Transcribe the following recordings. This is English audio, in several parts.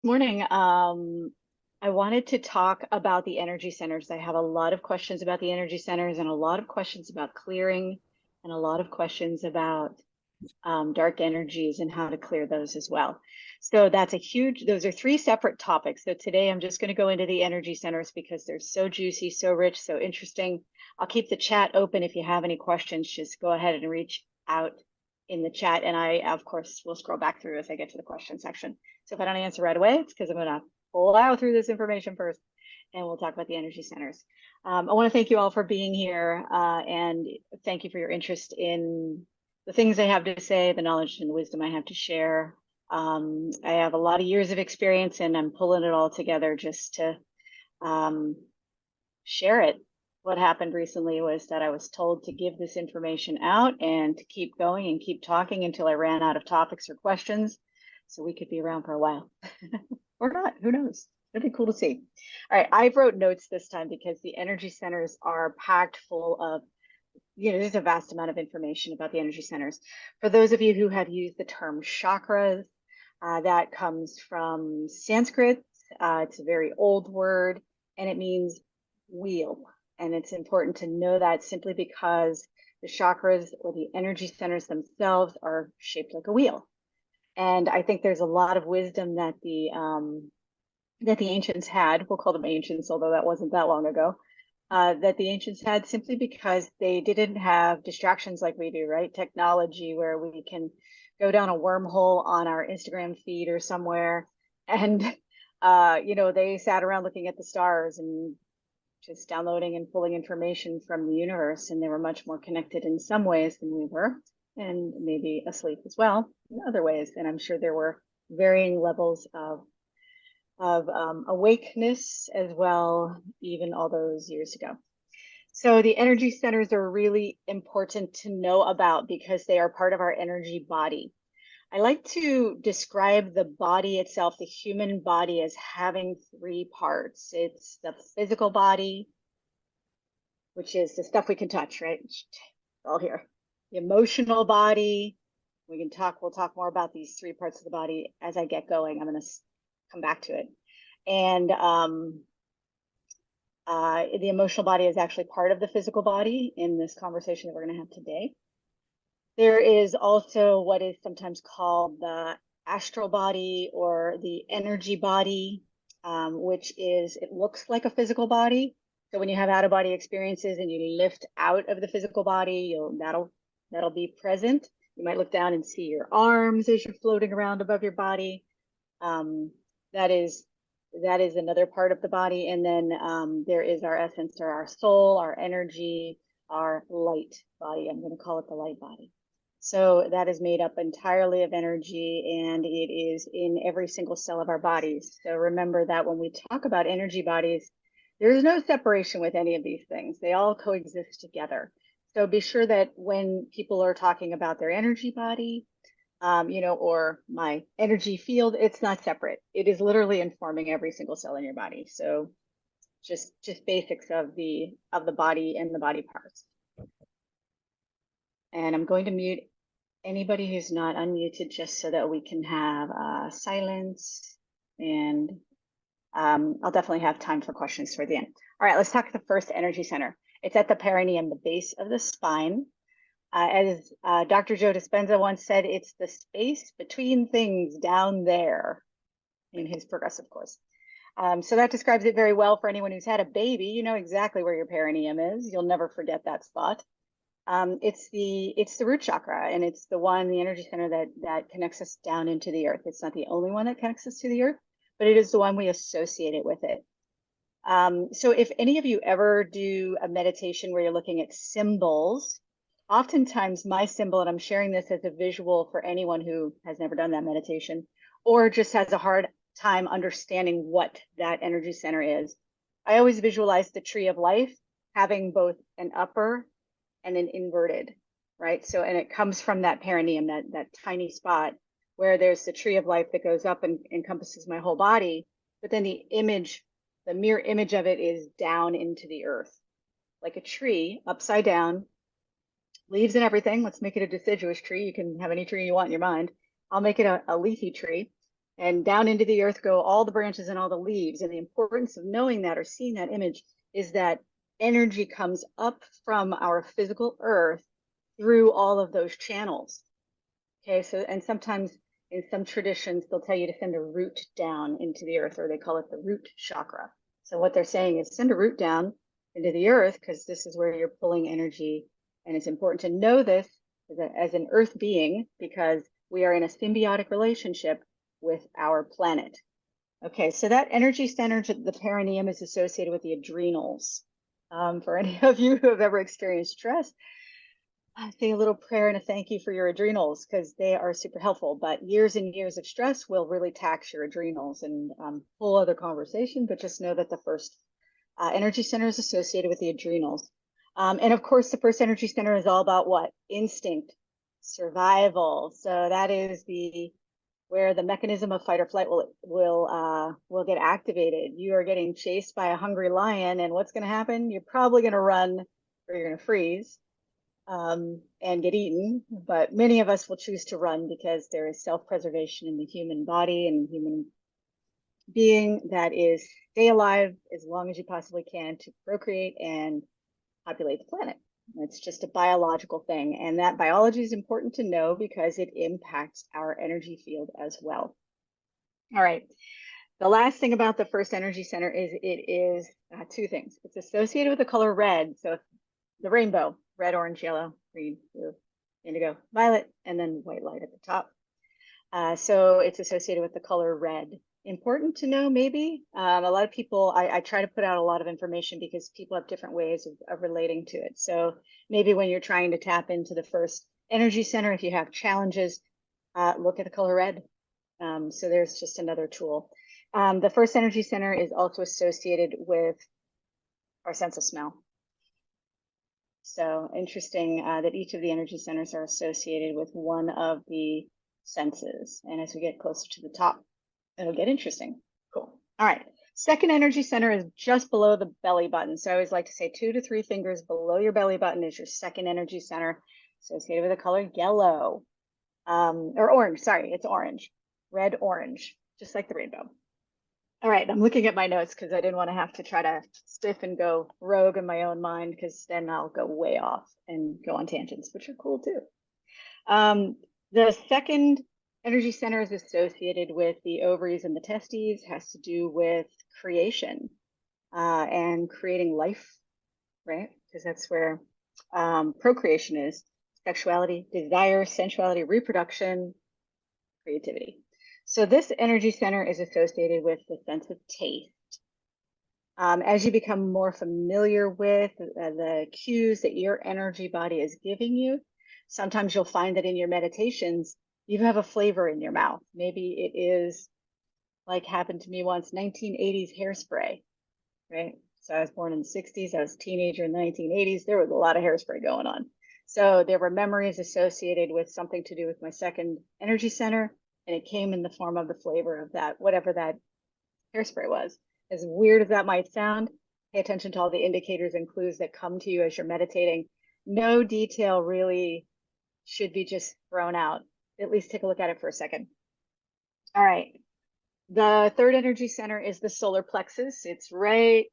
Morning. I wanted to talk about the energy centers. I have a lot of questions about the energy centers and a lot of questions about clearing and a lot of questions about dark energies and how to clear those as well. So those are three separate topics. So today I'm just going to go into the energy centers because they're so juicy, so rich, so interesting. I'll keep the chat open. If you have any questions, just go ahead and reach out in the chat. And I, of course, will scroll back through as I get to the question section. So if I don't answer right away, it's because I'm going to plow through this information first and we'll talk about the energy centers. I want to thank you all for being here and thank you for your interest in the things I have to say, the knowledge and the wisdom I have to share. I have a lot of years of experience and I'm pulling it all together just to share it. What happened recently was that I was told to give this information out and to keep going and keep talking until I ran out of topics or questions. So we could be around for a while or not, who knows? It'd be cool to see. All right, I wrote notes this time because the energy centers are packed full of there's a vast amount of information about the energy centers. For those of you who have used the term chakras, that comes from Sanskrit. It's a very old word and it means wheel. And it's important to know that simply because the chakras or the energy centers themselves are shaped like a wheel. And I think there's a lot of wisdom that the ancients had. We'll call them ancients, although that wasn't that long ago. That the ancients had simply because they didn't have distractions like we do, right? Technology where we can go down a wormhole on our Instagram feed or somewhere. And, they sat around looking at the stars and just downloading and pulling information from the universe. And they were much more connected in some ways than we were, and maybe asleep as well in other ways. And I'm sure there were varying levels of awakeness as well, even all those years ago. So the energy centers are really important to know about because they are part of our energy body. I like to describe the body itself, the human body, as having three parts. It's the physical body, which is the stuff we can touch, right? All here. The emotional body. We'll talk more about these three parts of the body as I get going. I'm going to come back to it. And the emotional body is actually part of the physical body in this conversation that we're going to have today. There is also what is sometimes called the astral body or the energy body, which it looks like a physical body. So when you have out of body experiences and you lift out of the physical body, that'll be present. You might look down and see your arms as you're floating around above your body. That is another part of the body. And then there is our essence or our soul, our energy, our light body. I'm going to call it the light body. So that is made up entirely of energy and it is in every single cell of our bodies. So remember that when we talk about energy bodies, there is no separation with any of these things. They all coexist together. So be sure that when people are talking about their energy body, or my energy field, it's not separate. It is literally informing every single cell in your body. So just basics of the body and the body parts. And I'm going to mute anybody who's not unmuted just so that we can have silence. And I'll definitely have time for questions toward the end. All right, let's talk the first energy center. It's at the perineum, the base of the spine. As Dr. Joe Dispenza once said, it's the space between things down there in his progressive course. So that describes it very well for anyone who's had a baby. You know exactly where your perineum is. You'll never forget that spot. It's the root chakra, and it's the energy center that connects us down into the earth. It's not the only one that connects us to the earth, but it is the one we associate it with it. So if any of you ever do a meditation where you're looking at symbols, oftentimes my symbol, and I'm sharing this as a visual for anyone who has never done that meditation or just has a hard time understanding what that energy center is. I always visualize the tree of life having both an upper and an inverted, right? So, and it comes from that perineum, that tiny spot where there's the tree of life that goes up and encompasses my whole body. But then the mirror image of it is down into the earth, like a tree upside down, leaves and everything. Let's make it a deciduous tree. You can have any tree you want in your mind. I'll make it a leafy tree. And down into the earth go all the branches and all the leaves. And the importance of knowing that or seeing that image is that energy comes up from our physical earth through all of those channels. Okay, so, and sometimes in some traditions, they'll tell you to send a root down into the earth, or they call it the root chakra. So what they're saying is send a root down into the earth, because this is where you're pulling energy. And it's important to know this as an earth being, because we are in a symbiotic relationship with our planet. Okay, so that energy center, the perineum, is associated with the adrenals. For any of you who have ever experienced stress, I say a little prayer and a thank you for your adrenals, because they are super helpful. But years and years of stress will really tax your adrenals, and whole other conversation. But just know that the first energy center is associated with the adrenals. And of course, the first energy center is all about what? Instinct, survival. So that is where the mechanism of fight or flight will get activated. You are getting chased by a hungry lion, and what's going to happen? You're probably going to run, or you're going to freeze and get eaten. But many of us will choose to run, because there is self-preservation in the human body and human being that is stay alive as long as you possibly can to procreate and populate the planet. It's just a biological thing, and that biology is important to know because it impacts our energy field as well. All right, the last thing about the first energy center is it is two things. It's associated with the color red, so the rainbow: red, orange, yellow, green, blue, indigo, violet, and then white light at the top. So it's associated with the color red. Important to know, maybe. A lot of people, I try to put out a lot of information because people have different ways of relating to it. So maybe when you're trying to tap into the first energy center, if you have challenges, look at the color red. So there's just another tool. The first energy center is also associated with our sense of smell. So interesting that each of the energy centers are associated with one of the senses. And as we get closer to the top, it'll get interesting. Cool. All right. Second energy center is just below the belly button. So I always like to say 2 to 3 fingers below your belly button is your second energy center, associated with the color yellow, or orange. Sorry, it's orange, red, orange, just like the rainbow. All right, I'm looking at my notes because I didn't want to have to try to stiff and go rogue in my own mind, because then I'll go way off and go on tangents, which are cool too. The second energy center is associated with the ovaries and the testes, has to do with creation and creating life, right? Because that's where procreation is: sexuality, desire, sensuality, reproduction, creativity. So this energy center is associated with the sense of taste. As you become more familiar with the cues that your energy body is giving you, sometimes you'll find that in your meditations, you have a flavor in your mouth. Maybe it is, like happened to me once, 1980s hairspray, right? So I was born in the 60s. I was a teenager in the 1980s. There was a lot of hairspray going on. So there were memories associated with something to do with my second energy center, and it came in the form of the flavor of that, whatever that hairspray was. As weird as that might sound, pay attention to all the indicators and clues that come to you as you're meditating. No detail really should be just thrown out. At least take a look at it for a second. All right. The third energy center is the solar plexus. It's right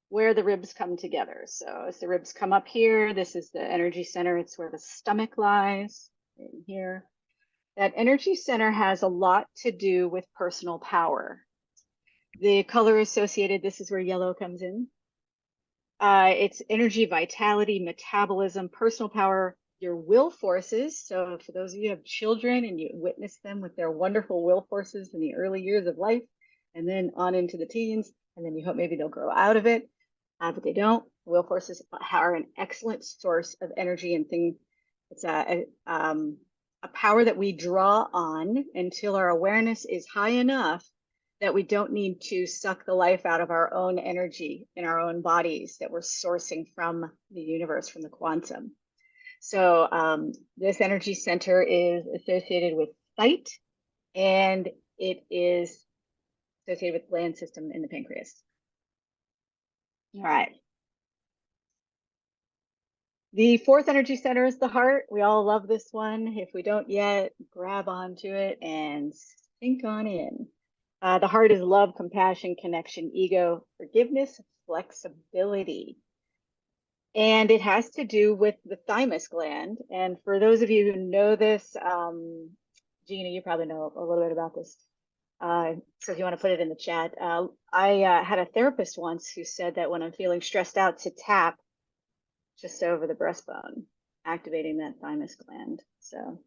where the ribs come together. So as the ribs come up here, this is the energy center. It's where the stomach lies, in here. That energy center has a lot to do with personal power. The color associated, this is where yellow comes in. It's energy, vitality, metabolism, personal power, your will forces. So for those of you who have children and you witness them with their wonderful will forces in the early years of life, and then on into the teens, and then you hope maybe they'll grow out of it, but they don't. Will forces are an excellent source of energy and thing. It's a power that we draw on until our awareness is high enough that we don't need to suck the life out of our own energy in our own bodies that we're sourcing from the universe, from the quantum. So this energy center is associated with sight, and it is associated with the gland system in the pancreas. All right. The fourth energy center is the heart. We all love this one. If we don't yet, grab onto it and sink on in. The heart is love, compassion, connection, ego, forgiveness, flexibility. And it has to do with the thymus gland. And for those of you who know this, Gina, you probably know a little bit about this. So if you want to put it in the chat, I had a therapist once who said that when I'm feeling stressed out, to tap just over the breastbone, activating that thymus gland. So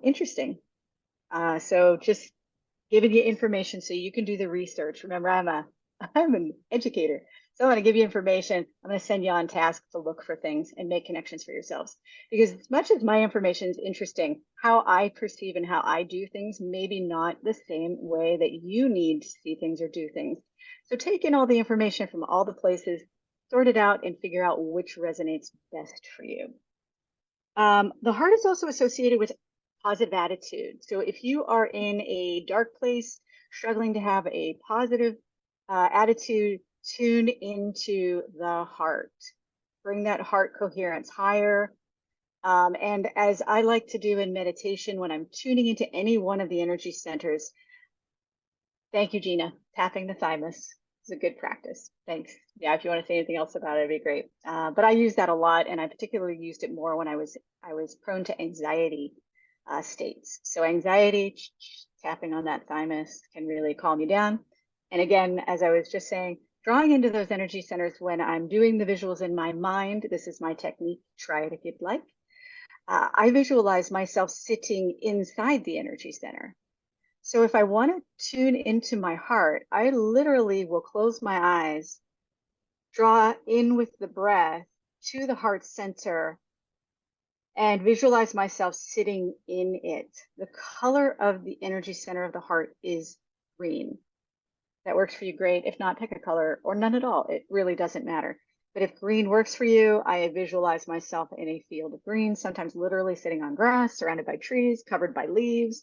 interesting. So just giving you information so you can do the research. Remember, I'm an educator. So I want to give you information. I'm going to send you on task to look for things and make connections for yourselves. Because as much as my information is interesting, how I perceive and how I do things, maybe not the same way that you need to see things or do things. So take in all the information from all the places, sort it out, and figure out which resonates best for you. The heart is also associated with positive attitude. So if you are in a dark place, struggling to have a positive attitude, tune into the heart. Bring that heart coherence higher. And as I like to do in meditation, when I'm tuning into any one of the energy centers, thank you, Gina, tapping the thymus is a good practice. Thanks. Yeah, if you want to say anything else about it, it'd be great. But I use that a lot, and I particularly used it more when I was prone to anxiety states. So anxiety, tapping on that thymus can really calm you down. And again, as I was just saying, drawing into those energy centers when I'm doing the visuals in my mind. This is my technique. Try it if you'd like. I visualize myself sitting inside the energy center. So if I want to tune into my heart, I literally will close my eyes, draw in with the breath to the heart center, and visualize myself sitting in it. The color of the energy center of the heart is green. That works for you, great. If not, pick a color or none at all. It really doesn't matter. But if green works for you, I visualize myself in a field of green, sometimes literally sitting on grass, surrounded by trees, covered by leaves.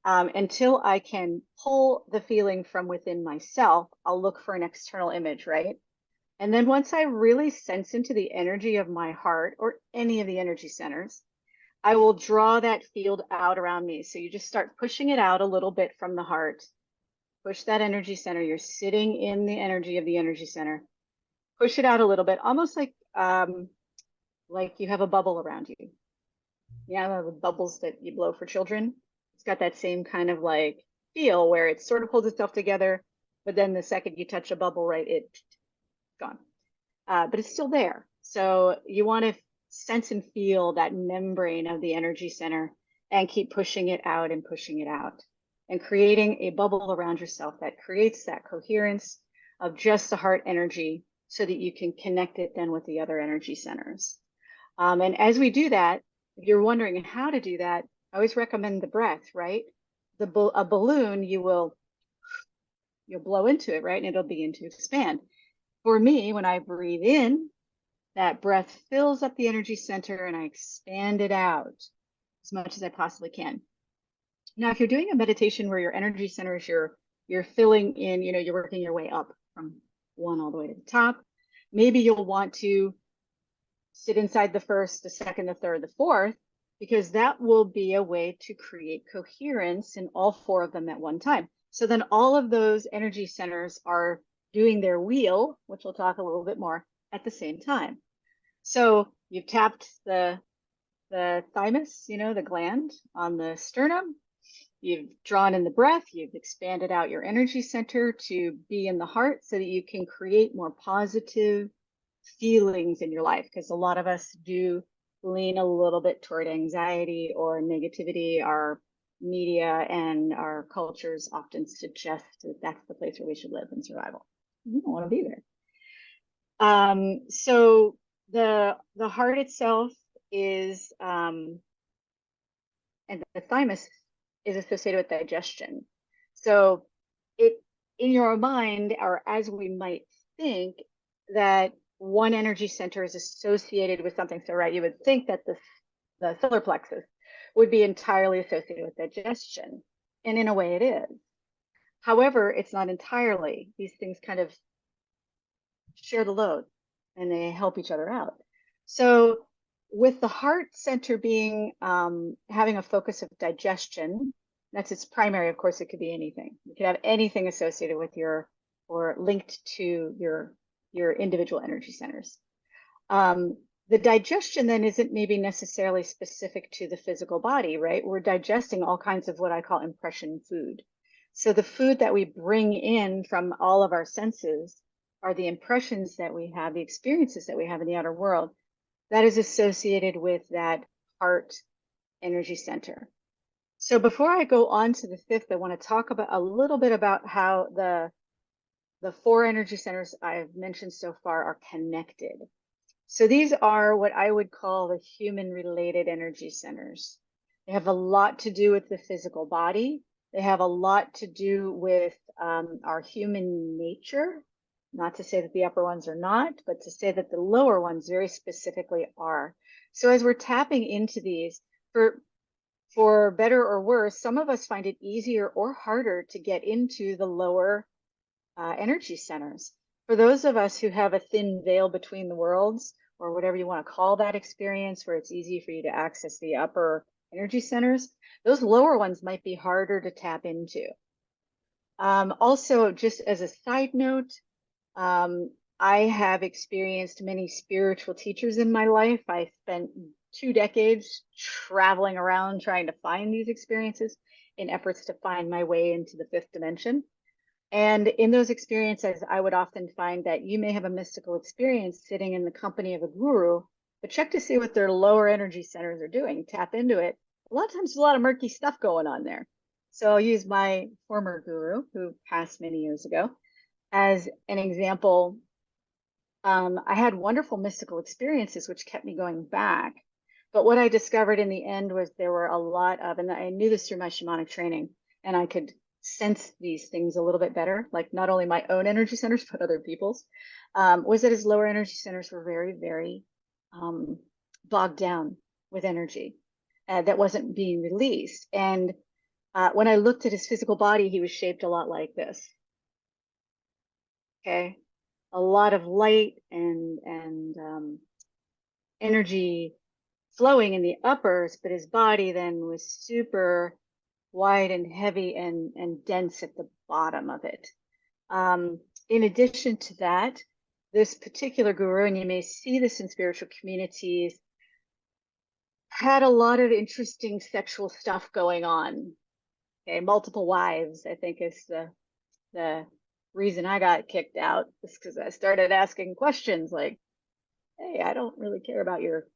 Until I can pull the feeling from within myself, I'll look for an external image, right? And then once I really sense into the energy of my heart or any of the energy centers, I will draw that field out around me. So you just start pushing it out a little bit from the heart. Push that energy center. You're sitting in the energy of the energy center. Push it out a little bit, almost like you have a bubble around you. Yeah, the bubbles that you blow for children. It's got that same kind of like feel where it sort of holds itself together, but then the second you touch a bubble, right, it's gone. But it's still there. So you want to sense and feel that membrane of the energy center and keep pushing it out and pushing it out and creating a bubble around yourself that creates that coherence of just the heart energy so that you can connect it then with the other energy centers. And as we do that, if you're wondering how to do that, I always recommend the breath, right? A balloon, you'll blow into it, right? And it'll begin to expand. For me, when I breathe in, that breath fills up the energy center and I expand it out as much as I possibly can. Now, if you're doing a meditation where your energy centers, you're filling in, you're working your way up from one all the way to the top, maybe you'll want to sit inside the first, the second, the third, the fourth, because that will be a way to create coherence in all four of them at one time. So then all of those energy centers are doing their wheel, which we'll talk a little bit more, at the same time. So you've tapped the thymus, the gland on the sternum. You've drawn in the breath. You've expanded out your energy center to be in the heart so that you can create more positive feelings in your life, because a lot of us do lean a little bit toward anxiety or negativity. Our media and our cultures often suggest that that's the place where we should live in survival. You don't want to be there. So the heart itself is, and the thymus is associated with digestion. So in your mind, or as we might think, that one energy center is associated with something. So, right, you would think that the solar plexus would be entirely associated with digestion. And in a way it is. However, it's not entirely. These things kind of share the load and they help each other out. So with the heart center being having a focus of digestion, That's its primary. Of course, it could be anything. You could have anything associated with your or linked to your individual energy centers. The digestion then isn't maybe necessarily specific to the physical body, right? We're digesting all kinds of what I call impression food. So the food that we bring in from all of our senses are the impressions that we have, the experiences that we have in the outer world that is associated with that heart energy center. So before I go on to the fifth, I want to talk about a little bit about how the four energy centers I've mentioned so far are connected. So these are what I would call the human related energy centers. They have a lot to do with the physical body. They have a lot to do with our human nature. Not to say that the upper ones are not, but to say that the lower ones very specifically are. So as we're tapping into these, for better or worse, some of us find it easier or harder to get into the lower energy centers. For those of us who have a thin veil between the worlds, or whatever you want to call that experience, where it's easy for you to access the upper energy centers, those lower ones might be harder to tap into. Also, just as a side note, I have experienced many spiritual teachers in my life. I spent 2 decades traveling around trying to find these experiences in efforts to find my way into the fifth dimension. And in those experiences, I would often find that you may have a mystical experience sitting in the company of a guru, but check to see what their lower energy centers are doing. Tap into it. A lot of times, there's a lot of murky stuff going on there. So I'll use my former guru, who passed many years ago, as an example. I had wonderful mystical experiences, which kept me going back. But what I discovered in the end was there were a lot of, and I knew this through my shamanic training, and I could sense these things a little bit better, like not only my own energy centers, but other people's, was that his lower energy centers were very, very bogged down with energy that wasn't being released. And when I looked at his physical body, he was shaped a lot like this. Okay. A lot of light and energy flowing in the uppers, but his body then was super wide and heavy and dense at the bottom of it. In addition to that, this particular guru, and you may see this in spiritual communities, had a lot of interesting sexual stuff going on. Okay, multiple wives, I think, is the reason I got kicked out, is because I started asking questions like, hey, I don't really care about your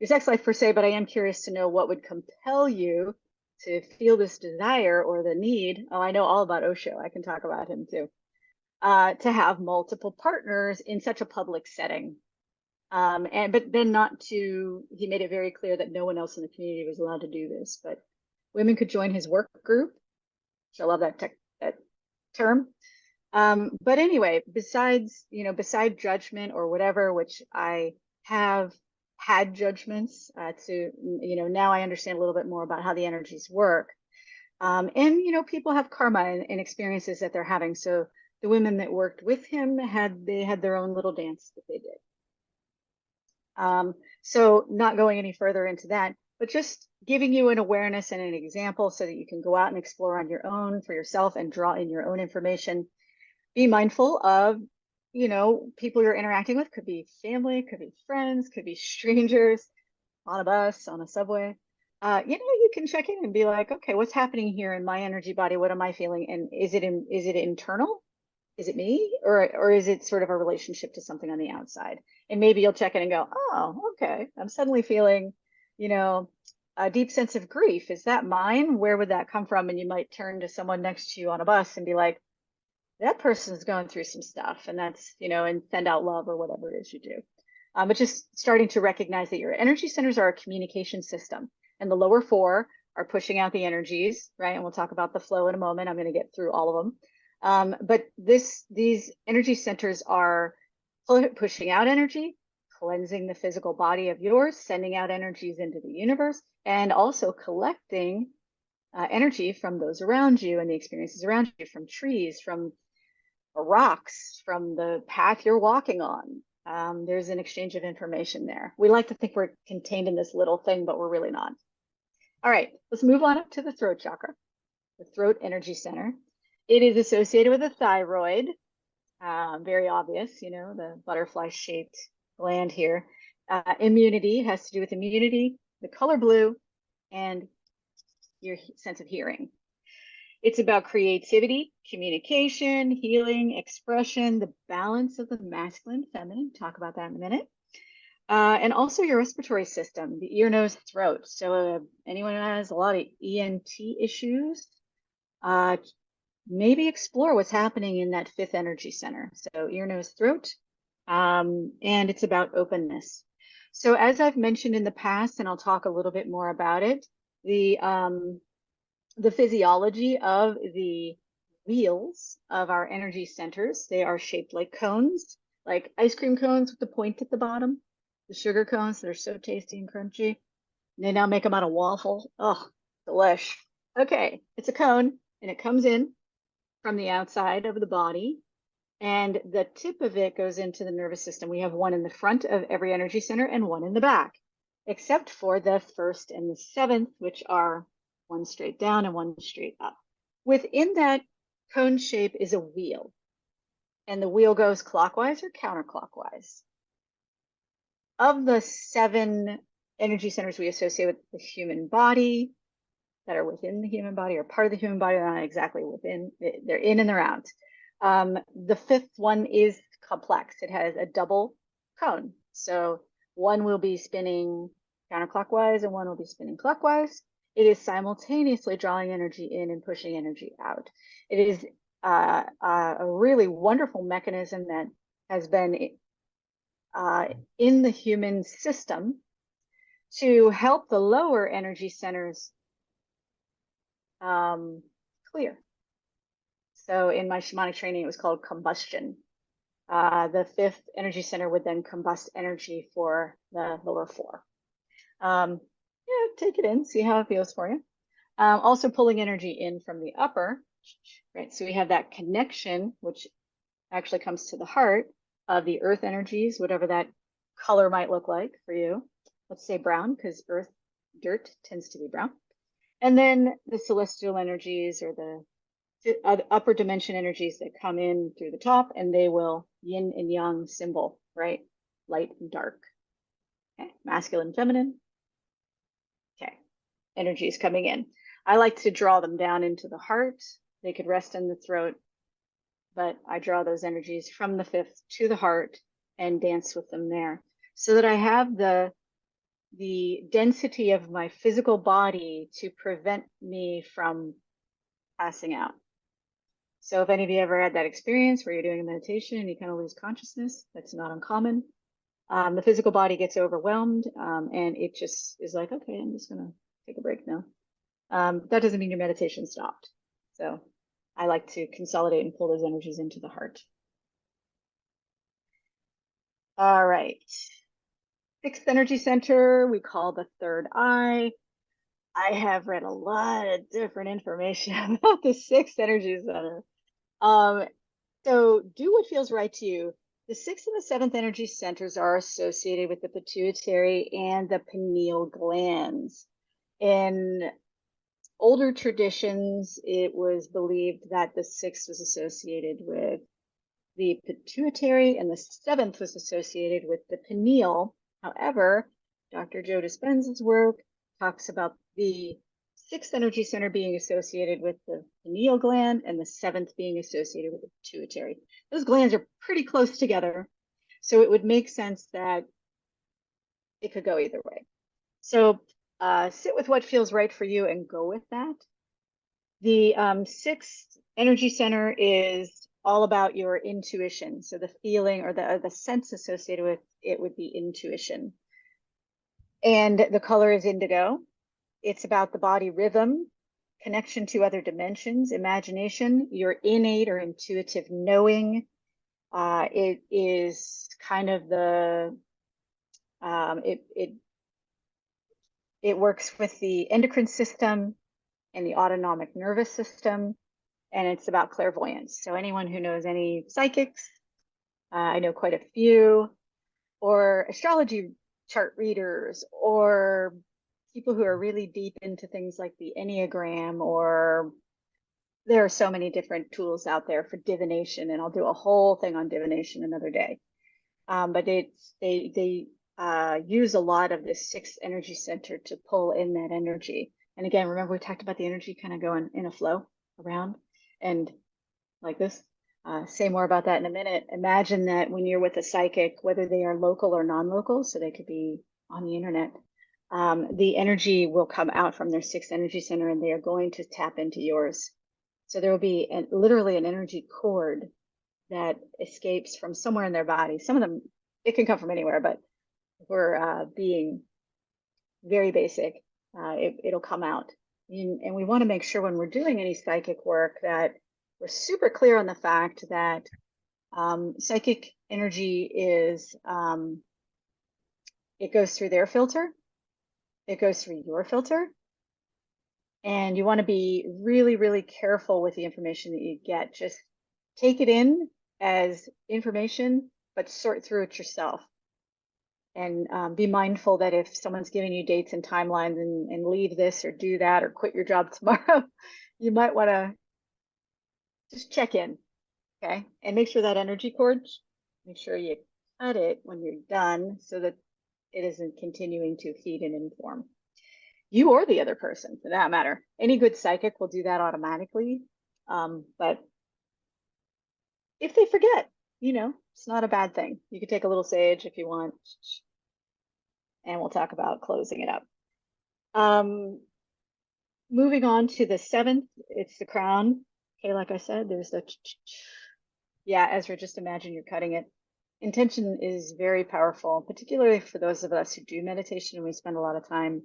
sex life per se, but I am curious to know what would compel you to feel this desire or the need. Oh, I know all about Osho. I can talk about him too. To have multiple partners in such a public setting. But then not to, he made it very clear that no one else in the community was allowed to do this, but women could join his work group, which I love that term. But anyway, besides judgment or whatever, which I have had judgments now I understand a little bit more about how the energies work. And people have karma and experiences that they're having. So the women that worked with him had their own little dance that they did. So not going any further into that, but just giving you an awareness and an example so that you can go out and explore on your own for yourself and draw in your own information. Be mindful of, people you're interacting with. Could be family, could be friends, could be strangers on a bus, on a subway. You can check in and be like, okay, what's happening here in my energy body? What am I feeling? And is it internal? Is it me? Or is it sort of a relationship to something on the outside? And maybe you'll check in and go, oh, okay, I'm suddenly feeling, a deep sense of grief. Is that mine? Where would that come from? And you might turn to someone next to you on a bus and be like, that person's going through some stuff, and that's, and send out love or whatever it is you do. But just starting to recognize that your energy centers are a communication system, and the lower four are pushing out the energies, right? And we'll talk about the flow in a moment. I'm going to get through all of them. But these energy centers are pushing out energy, cleansing the physical body of yours, sending out energies into the universe, and also collecting energy from those around you and the experiences around you, from trees, from rocks, from the path you're walking on. There's an exchange of information there. We like to think we're contained in this little thing, but we're really not. All right, let's move on up to the throat chakra. the throat energy center. It is associated with the thyroid, very obvious, you know, the butterfly-shaped gland here. Immunity has to do with immunity, the color blue, and your sense of hearing. It's about creativity, communication, healing, expression, the balance of the masculine, feminine. Talk about that in a minute. And also your respiratory system, the ear, nose, throat. So anyone who has a lot of ENT issues, maybe explore what's happening in that fifth energy center. So ear, nose, throat, and it's about openness. So as I've mentioned in the past, and I'll talk a little bit more about it, the physiology of the wheels of our energy centers, they are shaped like cones, like ice cream cones with the point at the bottom, the sugar cones that are so tasty and crunchy. They now make them out of waffle. Oh, delish. Okay, it's a cone and it comes in from the outside of the body, and the tip of it goes into the nervous system. We have one in the front of every energy center and one in the back, except for the first and the seventh, which are one straight down and one straight up. Within that cone shape is a wheel, and the wheel goes clockwise or counterclockwise. Of the 7 energy centers we associate with the human body, that are within the human body or part of the human body, they're not exactly within, they're in and they're out. The fifth one is complex. It has a double cone. So one will be spinning counterclockwise and one will be spinning clockwise. It is simultaneously drawing energy in and pushing energy out. It is a really wonderful mechanism that has been in the human system to help the lower energy centers clear. So in my shamanic training, it was called combustion. The fifth energy center would then combust energy for the lower 4. Yeah, take it in, see how it feels for you. Also pulling energy in from the upper, right? So we have that connection, which actually comes to the heart of the earth energies, whatever that color might look like for you. Let's say brown, because earth, dirt tends to be brown. And then the celestial energies, or the upper dimension energies that come in through the top, and they will yin and yang symbol, right? Light and dark. Okay, masculine, feminine. Okay, energies coming in. I like to draw them down into the heart. They could rest in the throat, but I draw those energies from the fifth to the heart and dance with them there, so that I have the density of my physical body to prevent me from passing out. So if any of you ever had that experience where you're doing a meditation and you kind of lose consciousness, that's not uncommon. The physical body gets overwhelmed, and it just is like, okay, I'm just gonna take a break now. That doesn't mean your meditation stopped. So I like to consolidate and pull those energies into the heart. All right. 6th energy center, we call the third eye. I have read a lot of different information about the 6th energy center. So do what feels right to you. The 6th and the 7th energy centers are associated with the pituitary and the pineal glands. In older traditions, it was believed that the 6th was associated with the pituitary and the 7th was associated with the pineal. However, Dr. Joe Dispenza's work talks about the 6th energy center being associated with the pineal gland and the 7th being associated with the pituitary. Those glands are pretty close together, so it would make sense that it could go either way. So sit with what feels right for you and go with that. The 6th energy center is all about your intuition. So the feeling or the sense associated with it would be intuition. And the color is indigo. It's about the body rhythm, connection to other dimensions, imagination, your innate or intuitive knowing. It is kind of the, it works with the endocrine system and the autonomic nervous system, and it's about clairvoyance. So anyone who knows any psychics, I know quite a few, or astrology chart readers, or people who are really deep into things like the Enneagram or there are so many different tools out there for divination, and I'll do a whole thing on divination another day. But they use a lot of this sixth energy center to pull in that energy. And again, remember we talked about the energy kind of going in a flow around and like this. Say more about that in a minute. Imagine that when you're with a psychic, whether they are local or non-local, so they could be on the internet, the energy will come out from their sixth energy center and they are going to tap into yours. So there will be literally an energy cord that escapes from somewhere in their body. Some of them, it can come from anywhere, but if we're being very basic, it'll come out. And we want to make sure when we're doing any psychic work that we're super clear on the fact that psychic energy is, it goes through their filter, it goes through your filter, and you want to be really, really careful with the information that you get. Just take it in as information, but sort through it yourself. And be mindful that if someone's giving you dates and timelines and leave this or do that or quit your job tomorrow, you might want to just check in, okay? And make sure that energy cord, make sure you cut it when you're done so that it isn't continuing to feed and inform you or the other person for that matter. Any good psychic will do that automatically. But if they forget, you know, it's not a bad thing. You could take a little sage if you want, and we'll talk about closing it up. Moving on to the 7th, it's the crown. Okay, like I said, there's the, yeah, Ezra, just imagine you're cutting it. Intention is very powerful, particularly for those of us who do meditation and we spend a lot of time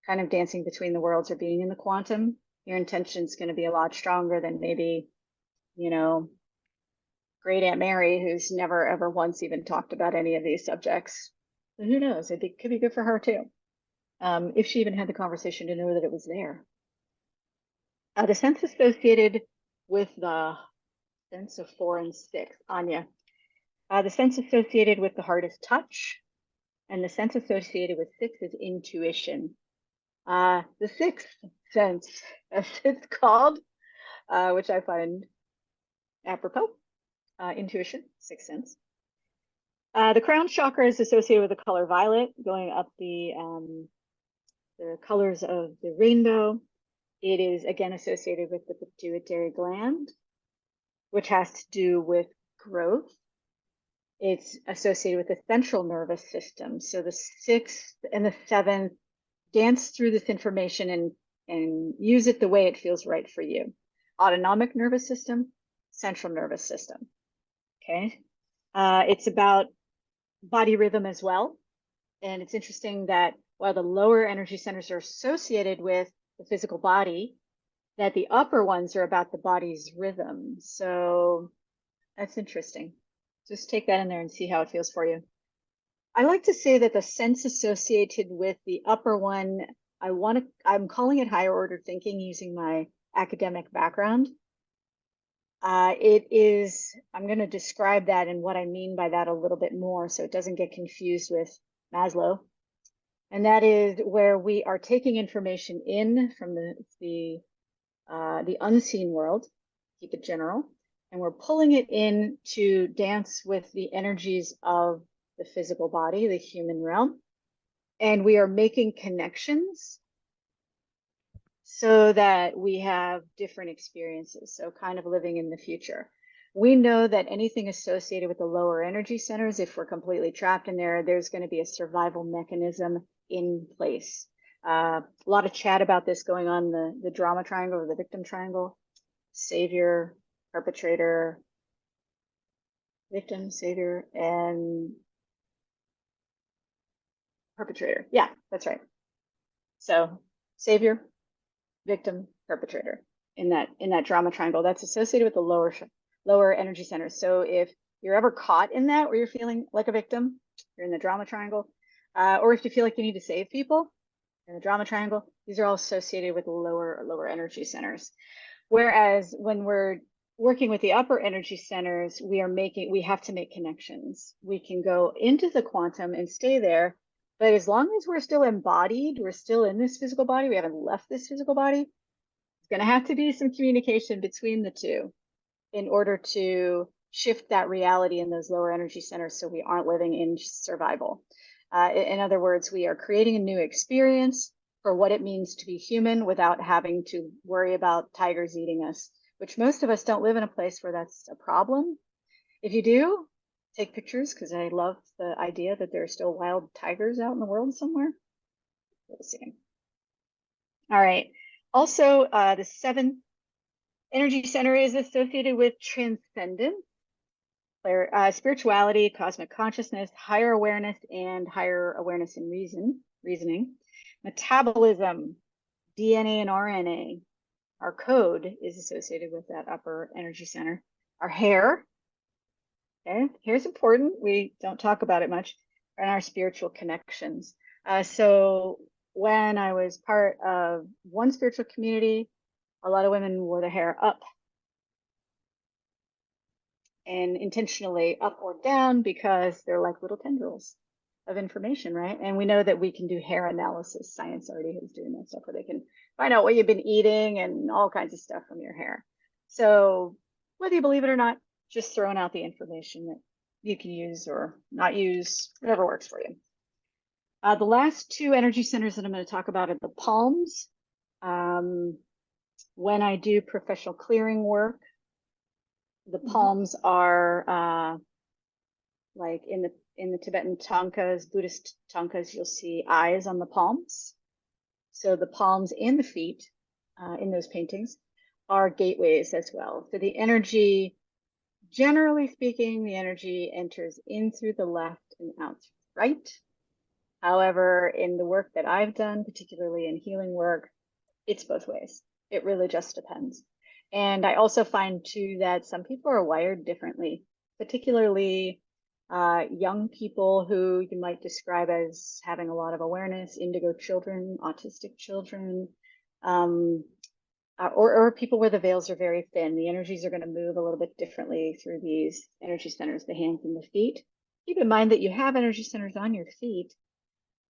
kind of dancing between the worlds or being in the quantum. Your intention is going to be a lot stronger than maybe, you know, great Aunt Mary, who's never ever once even talked about any of these subjects. And who knows? It could be good for her too, if she even had the conversation to know that it was there. The sense associated with the sense of 4 and 6, Anya. The sense associated with the heart is touch, and the sense associated with 6 is intuition. The 6th sense, as it's called, which I find apropos, intuition, 6th sense. The crown chakra is associated with the color violet, going up the colors of the rainbow. It is again associated with the pituitary gland, which has to do with growth. It's associated with the central nervous system. So the 6th and the 7th dance through this information and use it the way it feels right for you. Autonomic nervous system, central nervous system. Okay. It's about body rhythm as well. And it's interesting that while the lower energy centers are associated with the physical body, that the upper ones are about the body's rhythm. So that's interesting. Just take that in there and see how it feels for you. I like to say that the sense associated with the upper one, I'm calling it higher order thinking using my academic background. It is, I'm going to describe that and what I mean by that a little bit more so it doesn't get confused with Maslow. And that is where we are taking information in from the unseen world, keep it general, and we're pulling it in to dance with the energies of the physical body, the human realm. And we are making connections so that we have different experiences. So kind of living in the future. We know that anything associated with the lower energy centers, if we're completely trapped in there, there's going to be a survival mechanism in place. A lot of chat about this going on, the drama triangle or the victim triangle, savior, perpetrator, victim, savior, and perpetrator. Yeah, that's right. So savior, victim, perpetrator in that drama triangle. That's associated with the lower energy centers. So if you're ever caught in that where you're feeling like a victim, you're in the drama triangle, or if you feel like you need to save people, in the drama triangle, these are all associated with lower energy centers. Whereas when we're working with the upper energy centers, we have to make connections. We can go into the quantum and stay there, but as long as we're still embodied, we're still in this physical body, we haven't left this physical body, It's going to have to be some communication between the two in order to shift that reality in those lower energy centers so we aren't living in survival. In other words, we are creating a new experience for what it means to be human without having to worry about tigers eating us, which most of us don't live in a place where that's a problem. If you do, take pictures, because I love the idea that there are still wild tigers out in the world somewhere. We'll see. All right. Also, the seventh energy center is associated with transcendence, spirituality, cosmic consciousness, higher awareness, and higher awareness and reasoning. Metabolism, DNA and RNA. Our code is associated with that upper energy center. Our hair, okay, hair's important. We don't talk about it much. And our spiritual connections. So when I was part of one spiritual community, a lot of women wore their hair up, and intentionally up or down because they're like little tendrils of information, right? And we know that we can do hair analysis. Science already is doing that stuff where they can find out what you've been eating and all kinds of stuff from your hair. So whether you believe it or not, just throwing out the information that you can use or not use, whatever works for you. The last two energy centers that I'm going to talk about are the palms. When I do professional clearing work, the palms are like in the Tibetan tankas, Buddhist tankas, you'll see eyes on the palms. So the palms and the feet in those paintings are gateways as well. So the energy, generally speaking, the energy enters in through the left and out through the right. However, in the work that I've done, particularly in healing work, it's both ways. It really just depends. And I also find too that some people are wired differently, particularly young people who you might describe as having a lot of awareness, indigo children, autistic children, or people where the veils are very thin. The energies are going to move a little bit differently through these energy centers, the hands and the feet. Keep in mind that you have energy centers on your feet.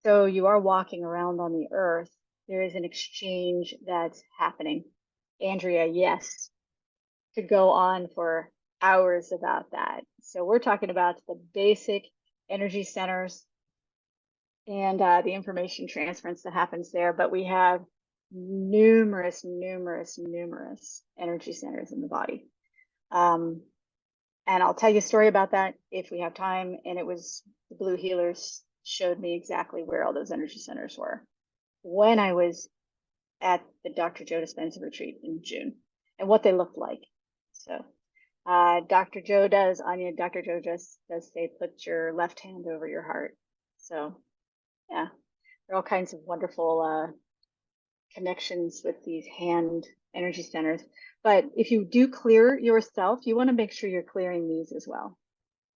So you are walking around on the earth. There is an exchange that's happening. Andrea, yes, could go on for hours about that. So we're talking about the basic energy centers and the information transference that happens there, but we have numerous energy centers in the body. And I'll tell you a story about that if we have time. And it was the Blue Healers showed me exactly where all those energy centers were when I was at the Dr. Joe Dispenza retreat in June and what they looked like. So Dr. Joe does say, put your left hand over your heart. So yeah, there are all kinds of wonderful connections with these hand energy centers. But if you do clear yourself, you want to make sure you're clearing these as well,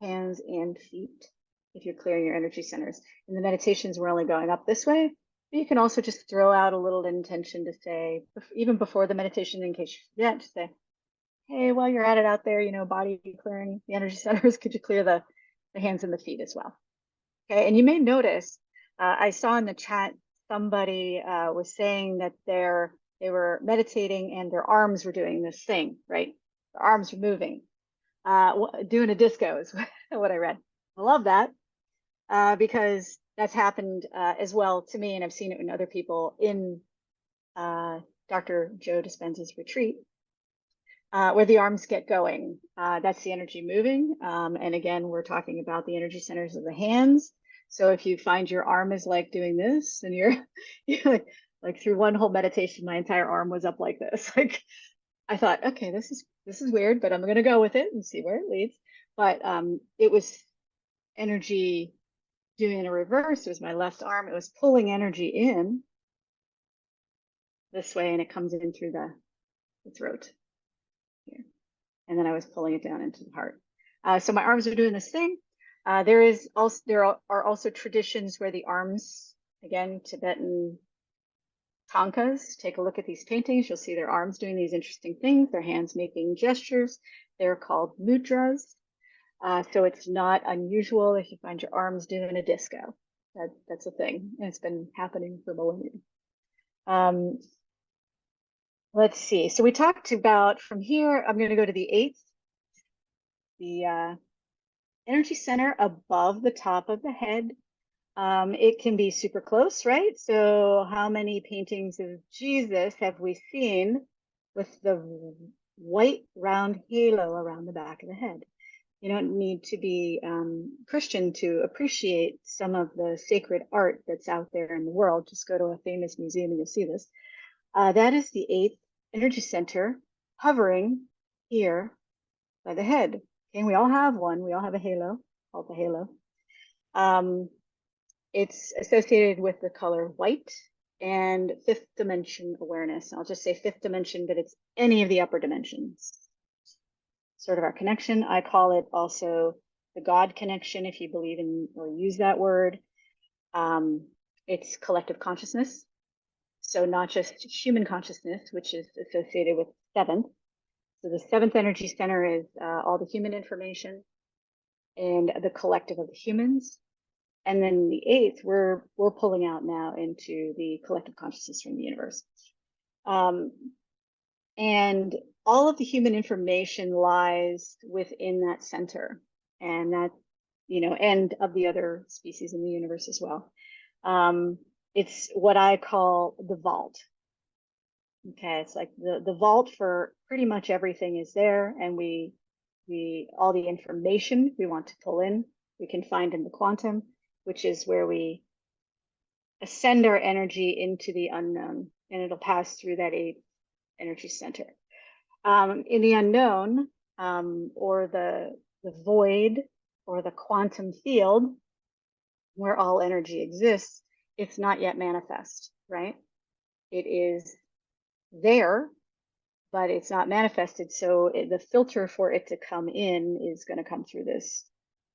hands and feet, if you're clearing your energy centers. In the meditations, we're only going up this way. But you can also just throw out a little intention to say, even before the meditation, in case you forget, to say, hey, while you're at it out there, you know, body clearing the energy centers, could you clear the hands and the feet as well? Okay, and you may notice, I saw in the chat, somebody was saying that they were meditating and their arms were doing this thing, right? Their arms were moving, doing a disco is what I read. I love that because that's happened as well to me, and I've seen it in other people in Dr. Joe Dispenza's retreat, where the arms get going. That's the energy moving. And again, we're talking about the energy centers of the hands. So if you find your arm is like doing this, and you're like through one whole meditation, my entire arm was up like this. Like I thought, okay, this is weird, but I'm gonna go with it and see where it leads. But it was energy doing a reverse. It was my left arm. It was pulling energy in this way, and it comes in through the throat here. And then I was pulling it down into the heart. So my arms are doing this thing. There are also traditions where the arms, again, Tibetan tankas, take a look at these paintings. You'll see their arms doing these interesting things, their hands making gestures. They're called mudras. So it's not unusual if you find your arms doing a disco. That's a thing, and it's been happening for millennia. Let's see. So we talked about from here, I'm going to go to the eighth, the energy center above the top of the head. It can be super close, right? So how many paintings of Jesus have we seen with the white round halo around the back of the head? You don't need to be Christian to appreciate some of the sacred art that's out there in the world. Just go to a famous museum and you'll see this. That is the eighth energy center hovering here by the head. Okay, and we all have one. We all have a halo called the halo. It's associated with the color white and fifth dimension awareness. I'll just say fifth dimension, but it's any of the upper dimensions. Sort of our connection. I call it also the God connection, if you believe in or use that word. It's collective consciousness. So not just human consciousness, which is associated with seventh. So the seventh energy center is all the human information and the collective of the humans. And then the eighth, we're pulling out now into the collective consciousness from the universe. And all of the human information lies within that center, and that, and of the other species in the universe as well. It's what I call the vault. Okay, it's like the vault for pretty much everything is there, and we all the information we want to pull in, we can find in the quantum, which is where we ascend our energy into the unknown, and it'll pass through that eighth energy center. In the unknown, or the void, or the quantum field, where all energy exists, it's not yet manifest, right? It is there, but it's not manifested. So the filter for it to come in is going to come through this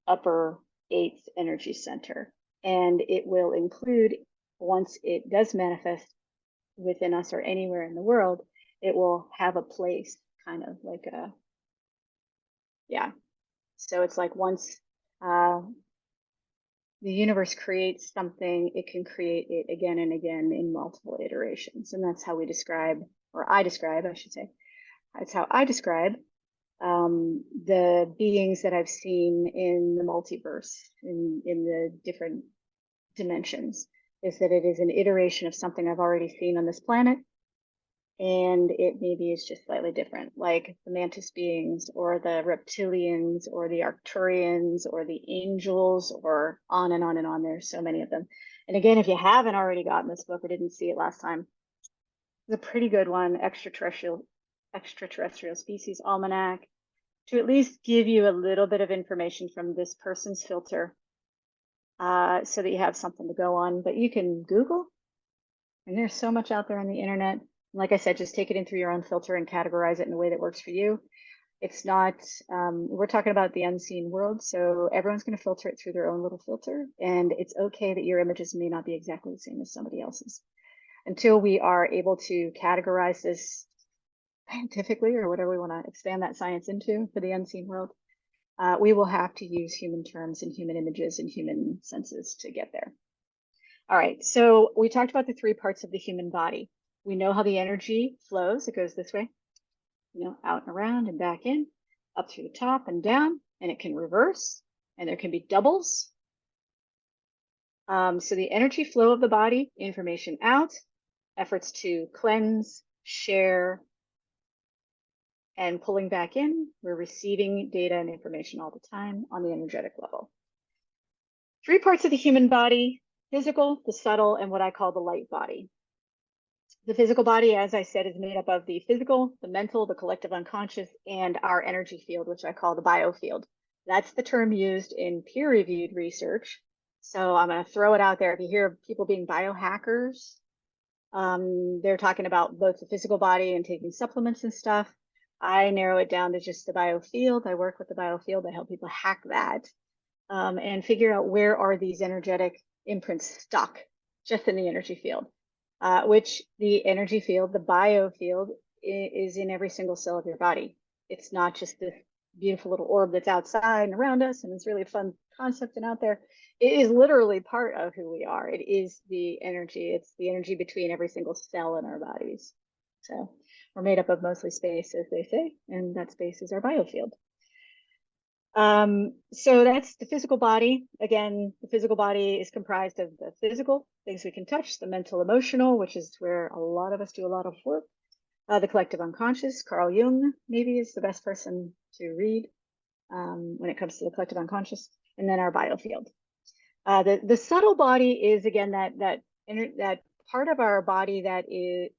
upper eighth energy center. And it will include, once it does manifest within us or anywhere in the world, it will have a place, kind of like a, yeah. So it's like once the universe creates something, it can create it again and again in multiple iterations. And that's how we describe, or I describe, I should say, that's how I describe the beings that I've seen in the multiverse, in the different dimensions, is that it is an iteration of something I've already seen on this planet, and it maybe is just slightly different, like the mantis beings or the reptilians or the Arcturians or the angels, or on and on and on. There's so many of them. And again, if you haven't already gotten this book or didn't see it last time, it's a pretty good one, Extraterrestrial Species Almanac, to at least give you a little bit of information from this person's filter, so that you have something to go on. But you can Google, and there's so much out there on the internet. Like I said, just take it in through your own filter and categorize it in a way that works for you. It's not, we're talking about the unseen world, so everyone's going to filter it through their own little filter, and it's okay that your images may not be exactly the same as somebody else's. Until we are able to categorize this scientifically, or whatever we want to expand that science into for the unseen world, we will have to use human terms and human images and human senses to get there. All right, so we talked about the three parts of the human body. We know how the energy flows. It goes this way, out and around and back in, up through the top and down, and it can reverse, and there can be doubles. So the energy flow of the body, information out, efforts to cleanse, share, and pulling back in. We're receiving data and information all the time on the energetic level. Three parts of the human body: physical, the subtle, and what I call the light body. The physical body, as I said, is made up of the physical, the mental, the collective unconscious, and our energy field, which I call the biofield. That's the term used in peer-reviewed research. So I'm going to throw it out there. If you hear people being biohackers, they're talking about both the physical body and taking supplements and stuff. I narrow it down to just the biofield. I work with the biofield. I help people hack that, and figure out where are these energetic imprints stuck just in the energy field. Which the energy field, the biofield, is in every single cell of your body. It's not just this beautiful little orb that's outside and around us, and it's really a fun concept and out there. It is literally part of who we are. It is the energy. It's the energy between every single cell in our bodies. So We're made up of mostly space, as they say, and that space is our biofield. So that's the physical body. Again, the physical body is comprised of the physical, things we can touch, the mental, emotional, which is where a lot of us do a lot of work. The collective unconscious, Carl Jung maybe is the best person to read when it comes to the collective unconscious, and then our biofield. The subtle body is, again, that part of our body that it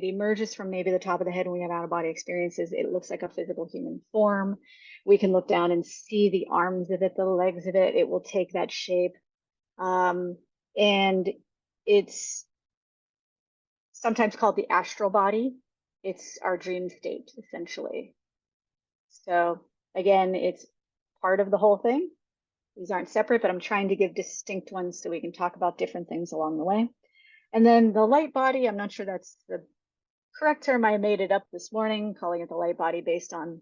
emerges from maybe the top of the head when we have out-of-body experiences. It looks like a physical human form. We can look down and see the arms of it, the legs of it. It will take that shape. And it's sometimes called the astral body. It's our dream state, essentially. So again, it's part of the whole thing. These aren't separate, but I'm trying to give distinct ones so we can talk about different things along the way. And then the light body, I'm not sure that's the correct term. I made it up this morning, calling it the light body based on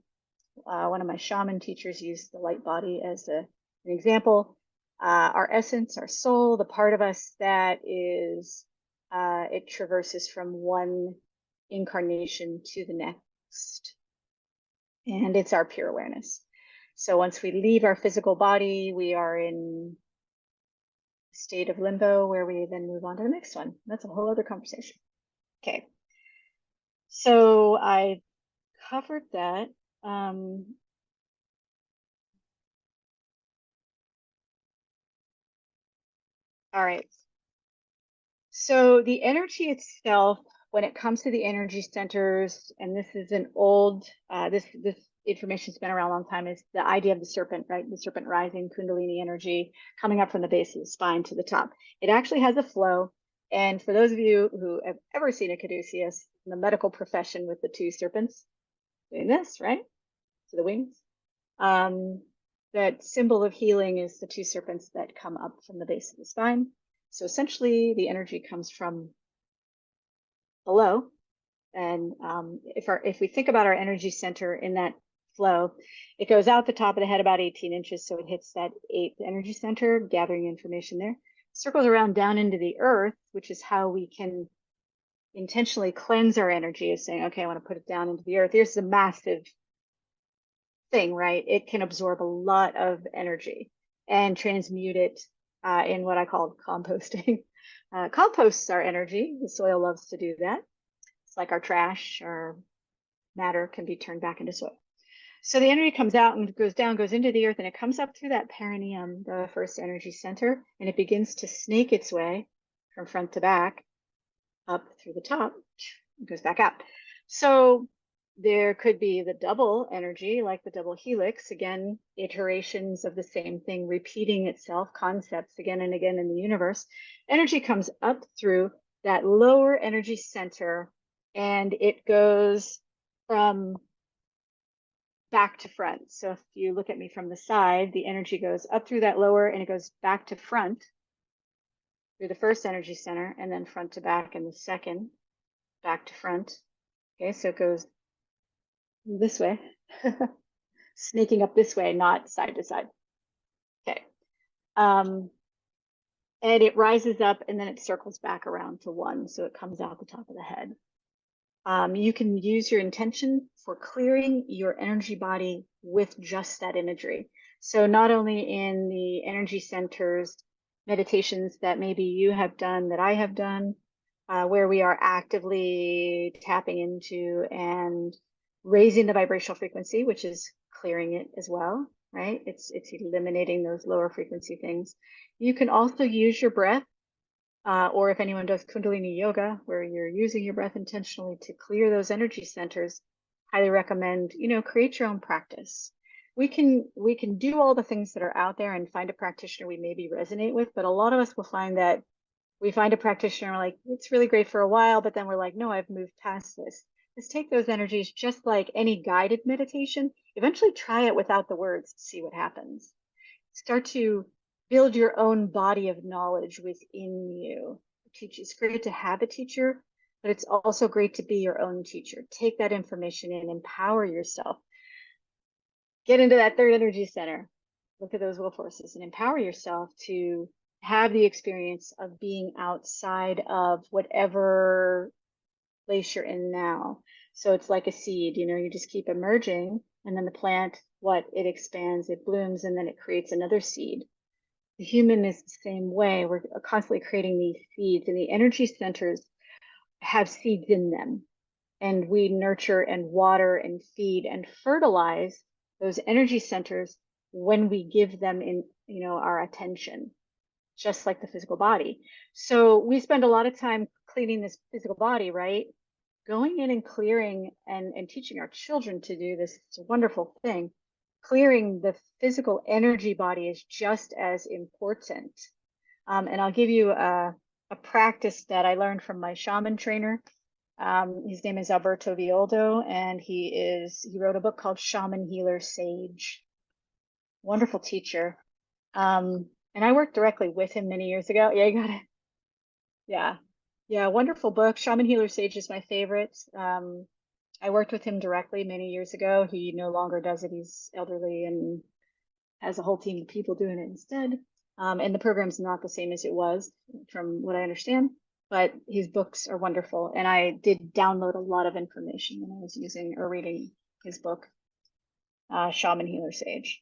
one of my shaman teachers used the light body as an example. Our essence, our soul, the part of us that is, it traverses from one incarnation to the next. And it's our pure awareness. So once we leave our physical body, we are in a state of limbo where we then move on to the next one. That's a whole other conversation. Okay. So I covered that. All right. So the energy itself, when it comes to the energy centers, and this is an old, this information's been around a long time, is the idea of the serpent, right? The serpent rising, Kundalini energy coming up from the base of the spine to the top. It actually has a flow. And for those of you who have ever seen a caduceus in the medical profession with the two serpents doing this, right? To the wings. That symbol of healing is the two serpents that come up from the base of the spine. So essentially, the energy comes from below. And if we think about our energy center in that flow, it goes out the top of the head about 18 inches. So it hits that 8th energy center, gathering information there. Circles around down into the earth, which is how we can intentionally cleanse our energy, is saying, okay, I want to put it down into the earth. Here's a massive thing, right? It can absorb a lot of energy and transmute it in what I call composting. Composts our energy. The soil loves to do that. It's like our trash or matter can be turned back into soil. So the energy comes out and goes down, goes into the earth, and it comes up through that perineum, the first energy center, and it begins to snake its way from front to back up through the top. It goes back out. So there could be the double energy, like the double helix, again, iterations of the same thing, repeating itself, concepts again and again in the universe. Energy comes up through that lower energy center, and it goes from back to front. So if you look at me from the side, the energy goes up through that lower and it goes back to front through the first energy center, and then front to back in the second, back to front. Okay, so it goes this way, snaking up this way, not side to side. Okay. And it rises up and then it circles back around to one. So it comes out the top of the head. You can use your intention for clearing your energy body with just that imagery. So not only in the energy centers, meditations that maybe you have done, that I have done, where we are actively tapping into and raising the vibrational frequency, which is clearing it as well, right? It's eliminating those lower frequency things. You can also use your breath, or if anyone does Kundalini yoga, where you're using your breath intentionally to clear those energy centers, highly recommend, create your own practice. We can do all the things that are out there and find a practitioner we maybe resonate with, but a lot of us will find that we find a practitioner, we're like, it's really great for a while, but then we're like, no, I've moved past this. Just take those energies, just like any guided meditation. Eventually try it without the words to see what happens. Start to build your own body of knowledge within you. It's great to have a teacher, but it's also great to be your own teacher. Take that information in, empower yourself. Get into that third energy center. Look at those will forces and empower yourself to have the experience of being outside of whatever place you're in now. So it's like a seed, you just keep emerging, and then the plant, it expands, it blooms, and then it creates another seed. The human is the same way. We're constantly creating these seeds, and the energy centers have seeds in them. And we nurture and water and feed and fertilize those energy centers when we give them our attention, just like the physical body. So we spend a lot of time cleaning this physical body, right? Going in and clearing and teaching our children to do this. It's a wonderful thing. Clearing the physical energy body is just as important. And I'll give you a practice that I learned from my shaman trainer. His name is Alberto Violdo, and he wrote a book called Shaman Healer Sage. Wonderful teacher. And I worked directly with him many years ago. Yeah, you got it. Yeah. Yeah, wonderful book. Shaman Healer Sage is my favorite. I worked with him directly many years ago. He no longer does it. He's elderly and has a whole team of people doing it instead. And the program's not the same as it was, from what I understand, but his books are wonderful. And I did download a lot of information when I was using or reading his book, Shaman Healer Sage.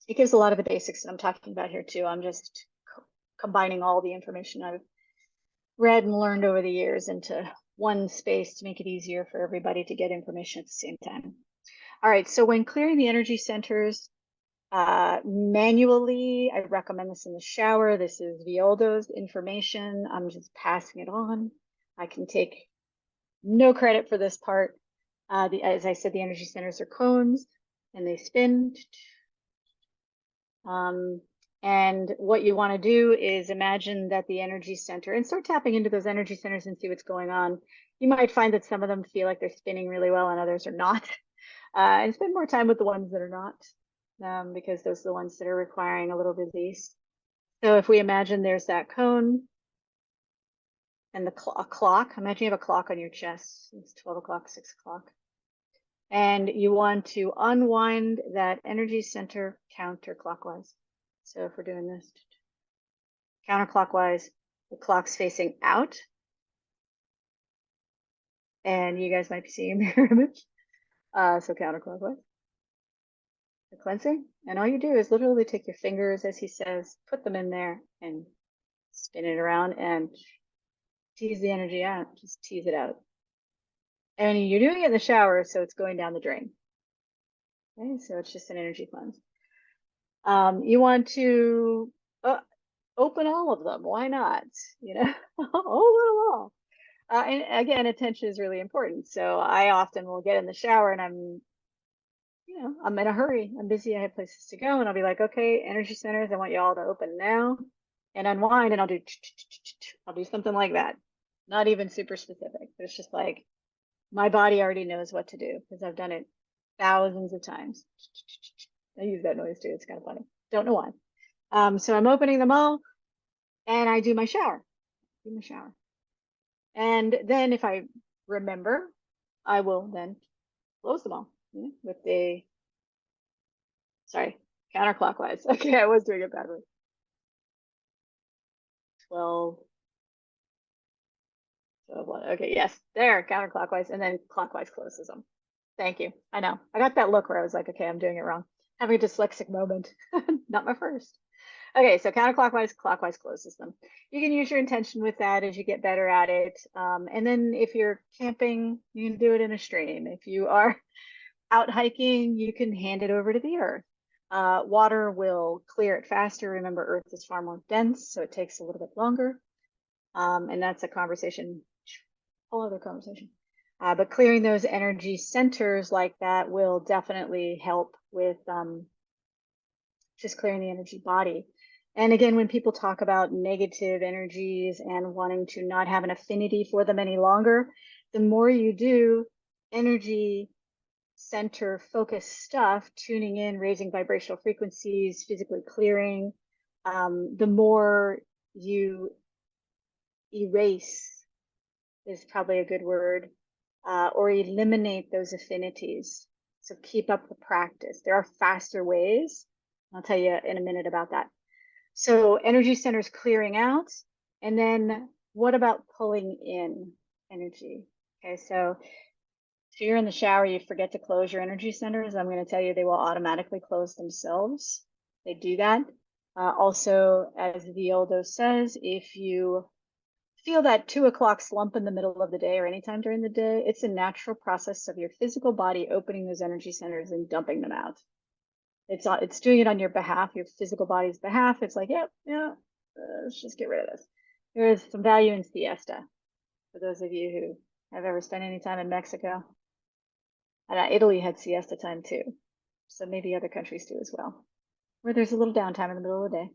It gives a lot of the basics that I'm talking about here too. I'm just combining all the information I've read and learned over the years into one space to make it easier for everybody to get information at the same time. All right, so when clearing the energy centers manually, I recommend this in the shower. This is Violdo's information. I'm just passing it on. I can take no credit for this part. As I said, the energy centers are cones and they spin. And what you want to do is imagine that the energy center, and start tapping into those energy centers and see what's going on. You might find that some of them feel like they're spinning really well and others are not. And spend more time with the ones that are not, because those are the ones that are requiring a little release. So if we imagine there's that cone and a clock, imagine you have a clock on your chest. It's 12 o'clock, 6 o'clock. And you want to unwind that energy center counterclockwise. So if we're doing this counterclockwise, the clock's facing out. And you guys might be seeing a mirror image. So counterclockwise. The cleansing. And all you do is literally take your fingers, as he says, put them in there and spin it around and tease the energy out. Just tease it out. And you're doing it in the shower, so it's going down the drain. Okay, so it's just an energy cleanse. You want to open all of them. Why not? Open them all. And again, attention is really important. So I often will get in the shower and I'm in a hurry. I'm busy. I have places to go. And I'll be like, okay, energy centers, I want you all to open now and unwind. And I'll do something like that. Not even super specific, but it's just like my body already knows what to do because I've done it thousands of times. I use that noise too. It's kind of funny. Don't know why. So I'm opening them all and I do my shower. And then if I remember, I will then close them all with counterclockwise. Okay, I was doing it badly. 12. Okay, yes, there, counterclockwise, and then clockwise closes them. Thank you. I know. I got that look where I was like, okay, I'm doing it wrong. Having a dyslexic moment. Not my first. Okay, so counterclockwise, clockwise closes them. You can use your intention with that as you get better at it. And then if you're camping, you can do it in a stream. If you are out hiking, you can hand it over to the earth. Water will clear it faster. Remember, earth is far more dense, so it takes a little bit longer. And that's a conversation, whole other conversation. But clearing those energy centers like that will definitely help with just clearing the energy body. And again, when people talk about negative energies and wanting to not have an affinity for them any longer, the more you do energy center focused stuff, tuning in, raising vibrational frequencies, physically clearing, the more you erase is probably a good word, or eliminate those affinities. So keep up the practice. There are faster ways. I'll tell you in a minute about that. So energy centers clearing out. And then what about pulling in energy? Okay, so If you're in the shower, you forget to close your energy centers, I'm going to tell you they will automatically close themselves. They do that. Also, as the Oldo says, if you feel that 2 o'clock slump in the middle of the day or anytime during the day, it's a natural process of your physical body opening those energy centers and dumping them out. It's doing it on your behalf, your physical body's behalf. It's like, yep, yeah, let's just get rid of this. There is some value in siesta for those of you who have ever spent any time in Mexico. And Italy had siesta time too. So maybe other countries do as well, where there's a little downtime in the middle of the day.